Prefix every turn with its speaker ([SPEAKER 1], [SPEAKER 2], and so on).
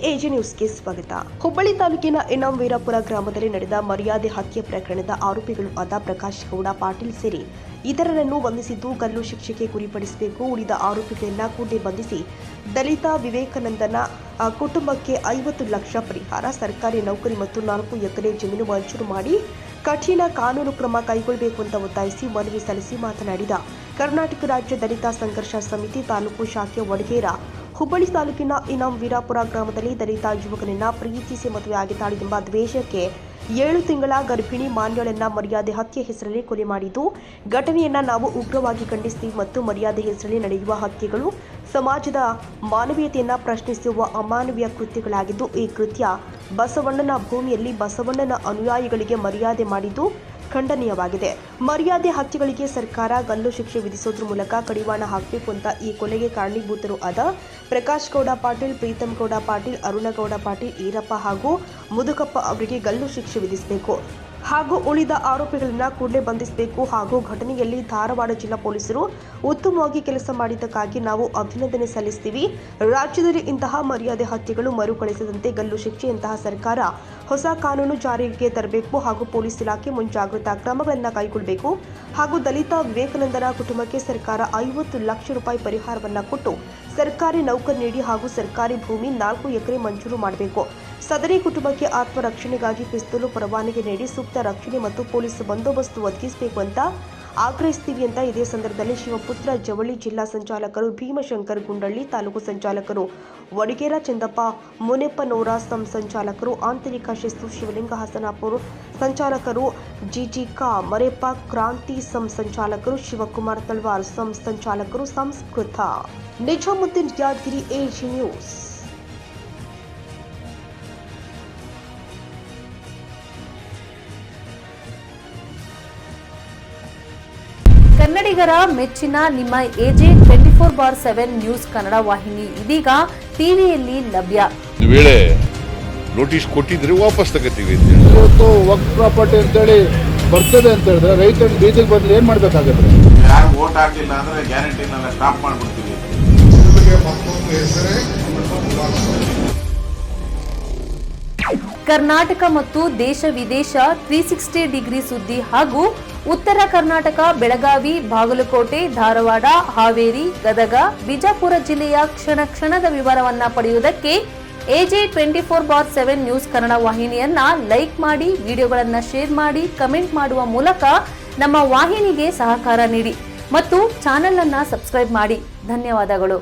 [SPEAKER 1] AJ ನ್ಯೂಸ್ಗೆ ಸ್ವಾಗತ. ಹುಬ್ಬಳ್ಳಿ ತಾಲೂಕಿನ ಇನಾಂ ವೀರಾಪುರ ಗ್ರಾಮದಲ್ಲಿ ನಡೆದ ಮರ್ಯಾದೆ ಹತ್ಯೆ ಪ್ರಕರಣದ ಆರೋಪಿಗಳು ಆದ ಪ್ರಕಾಶ್ ಗೌಡ ಪಾಟೀಲ್ ಸೇರಿ ಇತರರನ್ನು ಬಂಧಿಸಿದ್ದು ಗಲ್ಲು ಶಿಕ್ಷೆಗೆ ಗುರಿಪಡಿಸಬೇಕು. ಉಳಿದ ಆರೋಪಿಗಳನ್ನ ಕೂಡಲೇ ಬಂಧಿಸಿ ದಲಿತ ವಿವೇಕಾನಂದನ ಕುಟುಂಬಕ್ಕೆ 50 ಲಕ್ಷ ಪರಿಹಾರ, ಸರ್ಕಾರಿ ನೌಕರಿ ಮತ್ತು 4 ಎಕರೆ ಜಮೀನು ಮಂಜೂರು ಮಾಡಿ ಕಠಿಣ ಕಾನೂನು ಕ್ರಮ ಕೈಗೊಳ್ಳಬೇಕು ಅಂತ ಒತ್ತಾಯಿಸಿ ಮನವಿ ಸಲ್ಲಿಸಿ ಮಾತನಾಡಿದ ಕರ್ನಾಟಕ ರಾಜ್ಯ ದಲಿತ ಸಂಘರ್ಷ ಸಮಿತಿ ತಾಲೂಕು ಶಾಖೆ ವಡಗೇರ, ಹುಬ್ಬಳ್ಳಿ ತಾಲೂಕಿನ ಇನಾಂ ವೀರಾಪುರ ಗ್ರಾಮದಲ್ಲಿ ದಲಿತ ಯುವಕನನ್ನ ಪ್ರೀತಿಸಿ ಮದುವೆಯಾಗಿದ್ದಾಳೆಂಬ ದ್ವೇಷಕ್ಕೆ 7 ತಿಂಗಳ ಗರ್ಭಿಣಿ ಮಾನ್ಯಳನ್ನ ಮರ್ಯಾದೆ ಹತ್ಯೆ ಹೆಸರಲ್ಲಿ ಕೊಲೆ ಮಾಡಿದ್ದು ಘಟನೆಯನ್ನ ನಾವು ಉಗ್ರವಾಗಿ ಖಂಡಿಸ್ತೀವಿ ಮತ್ತು ಮರ್ಯಾದೆ ಹೆಸರಲ್ಲಿ ನಡೆಯುವ ಹತ್ಯೆಗಳು ಸಮಾಜದ ಮಾನವೀಯತೆಯನ್ನ ಪ್ರಶ್ನಿಸುವ ಅಮಾನವೀಯ ಕೃತ್ಯಗಳಾಗಿದ್ದು ಈ ಕೃತ್ಯ ಬಸವಣ್ಣನ ಭೂಮಿಯಲ್ಲಿ ಬಸವಣ್ಣನ ಅನುಯಾಯಿಗಳಿಗೆ ಮರ್ಯಾದೆ ಮಾಡಿದ್ದು ಖಂಡನೀಯವಾಗಿದೆ. ಮರ್ಯಾದೆ ಹತ್ಯೆಗಳಿಗೆ ಸರ್ಕಾರ ಗಲ್ಲು ಶಿಕ್ಷೆ ವಿಧಿಸೋದ್ರ ಮೂಲಕ ಕಡಿವಾಣ ಹಾಕಬೇಕು ಅಂತ ಈ ಕೊಲೆಗೆ ಕಾರಣೀಭೂತರು ಆದ ಪ್ರಕಾಶ್ ಗೌಡ ಪಾಟೀಲ್, ಪ್ರೀತಮ್ ಗೌಡ ಪಾಟೀಲ್, ಅರುಣಗೌಡ ಪಾಟೀಲ್, ಈರಪ್ಪ ಹಾಗೂ ಮುದುಕಪ್ಪ ಅವರಿಗೆ ಗಲ್ಲು ಶಿಕ್ಷೆ ವಿಧಿಸಬೇಕು ಹಾಗೂ ಉಳಿದ ಆರೋಪಿಗಳನ್ನ ಕೂಡಲೇ ಬಂಧಿಸಬೇಕು ಹಾಗೂ ಘಟನೆಯಲ್ಲಿ ಧಾರವಾಡ ಜಿಲ್ಲಾ ಪೊಲೀಸರು ಉತ್ತಮವಾಗಿ ಕೆಲಸ ಮಾಡಿದ್ದಕ್ಕಾಗಿ ನಾವು ಅಭಿನಂದನೆ ಸಲ್ಲಿಸ್ತೀವಿ. ರಾಜ್ಯದಲ್ಲಿ ಇಂತಹ ಮರ್ಯಾದೆ ಹತ್ಯೆಗಳು ಮರುಕಳಿಸದಂತೆ ಗಲ್ಲು ಶಿಕ್ಷೆಯಂತಹ ಸರ್ಕಾರ ಹೊಸ ಕಾನೂನು ಜಾರಿಗೆ ತರಬೇಕು ಹಾಗೂ ಪೊಲೀಸ್ ಇಲಾಖೆ ಮುಂಜಾಗ್ರತಾ ಕ್ರಮಗಳನ್ನು ಕೈಗೊಳ್ಳಬೇಕು ಹಾಗೂ ದಲಿತ ವಿವೇಕಾನಂದನ ಕುಟುಂಬಕ್ಕೆ ಸರ್ಕಾರ 50 ಲಕ್ಷ ರೂಪಾಯಿ ಪರಿಹಾರವನ್ನು ಕೊಟ್ಟು ಸರ್ಕಾರಿ ನೌಕರಿ ನೀಡಿ ಹಾಗೂ ಸರ್ಕಾರಿ ಭೂಮಿ 4 ಎಕರೆ ಮಂಜೂರು ಮಾಡಬೇಕು. ಸದರಿ ಕುಟುಂಬಕ್ಕೆ ಆತ್ಮರಕ್ಷಣೆಗಾಗಿ ಪಿಸ್ತೂಲು ಪರವಾನಗಿ ನೀಡಿ ಸೂಕ್ತ ರಕ್ಷಣೆ ಮತ್ತು ಪೊಲೀಸ್ ಬಂದೋಬಸ್ತ್ ಒದಗಿಸಬೇಕು ಅಂತ ಆಗ್ರಹಿಸ್ತೀವಿ ಅಂತ ಇದೇ ಸಂದರ್ಭದಲ್ಲಿ ಶಿವಪುತ್ರ ಜವಳಿ ಜಿಲ್ಲಾ ಸಂಚಾಲಕರು ಭೀಮಶಂಕರ್ ಗುಂಡಳ್ಳಿ, ತಾಲೂಕು ಸಂಚಾಲಕರು ವಡಗೇರ ಚಂದಪ್ಪ, ಮುನೆಪ್ಪನೂರ ಸಂಚಾಲಕರು ಆಂತರಿಕ ಶಿಸ್ತು ಶಿವಲಿಂಗ ಹಸನಾಪುರ ಸಂಚಾಲಕರು ಜಿಜಿಕಾ ಮರೆಪ್ಪ, ಕ್ರಾಂತಿ ಸಂಚಾಲಕರು ಶಿವಕುಮಾರ್ ತಲ್ವಾರ್ ಸಂಚಾಲಕರು ಸಂಸ್ಕೃತ. Nizamuddin Yadgiri, AJ news.
[SPEAKER 2] ಕನ್ನಡಿಗರ ಮೆಚ್ಚಿನ ನಿಮ್ಮ ಎಜೆ 24/7 ನ್ಯೂಸ್ ಕನ್ನಡ ವಾಹಿನಿ ಇದೀಗ ಟಿವಿಯಲ್ಲಿ ಲಭ್ಯ.
[SPEAKER 3] ವೇಳೆ ನೋಟಿಸ್ ಕೊಟ್ಟಿದ್ರೆ ವಾಪಸ್ ತಗೋತೀವಿ.
[SPEAKER 4] ಇವತ್ತು ವಕ್ಫ್ ಪ್ರಾಪರ್ಟಿ ಅಂತೇಳಿ ಬರ್ತದೆ ಅಂತ ಹೇಳಿದ್ರೆ ರೈತರ ಬೀದಿಗೆ ಬದಲು ಏನ್ ಮಾಡ್ಬೇಕಾಗುತ್ತೆ?
[SPEAKER 5] ಯಾರು ವೋಟ್ ಹಾಕಿಲ್ಲ ಅಂದ್ರೆ ಗ್ಯಾರಂಟಿನೆಲ್ಲ ಸ್ಟಾಪ್ ಮಾಡ್ಬಿಡ್ತೀವಿ.
[SPEAKER 2] ಕರ್ನಾಟಕ ಮತ್ತು ದೇಶ ವಿದೇಶ 360 ಡಿಗ್ರಿ ಸುದ್ದಿ ಹಾಗೂ ಉತ್ತರ ಕರ್ನಾಟಕ, ಬೆಳಗಾವಿ, ಬಾಗಲಕೋಟೆ, ಧಾರವಾಡ, ಹಾವೇರಿ, ಗದಗ, ಬಿಜಾಪುರ ಜಿಲ್ಲೆಯ ಕ್ಷಣದ ವಿವರವನ್ನ ಪಡೆಯುವುದಕ್ಕೆ ಎಜೆ 24/7 ನ್ಯೂಸ್ ಕನ್ನಡ ವಾಹಿನಿಯನ್ನ ಲೈಕ್ ಮಾಡಿ, ವಿಡಿಯೋಗಳನ್ನ ಶೇರ್ ಮಾಡಿ, ಕಮೆಂಟ್ ಮಾಡುವ ಮೂಲಕ ನಮ್ಮ ವಾಹಿನಿಗೆ ಸಹಕಾರ ನೀಡಿ ಮತ್ತು ಚಾನೆಲ್ ಅನ್ನ ಸಬ್ಸ್ಕ್ರೈಬ್ ಮಾಡಿ. ಧನ್ಯವಾದಗಳು.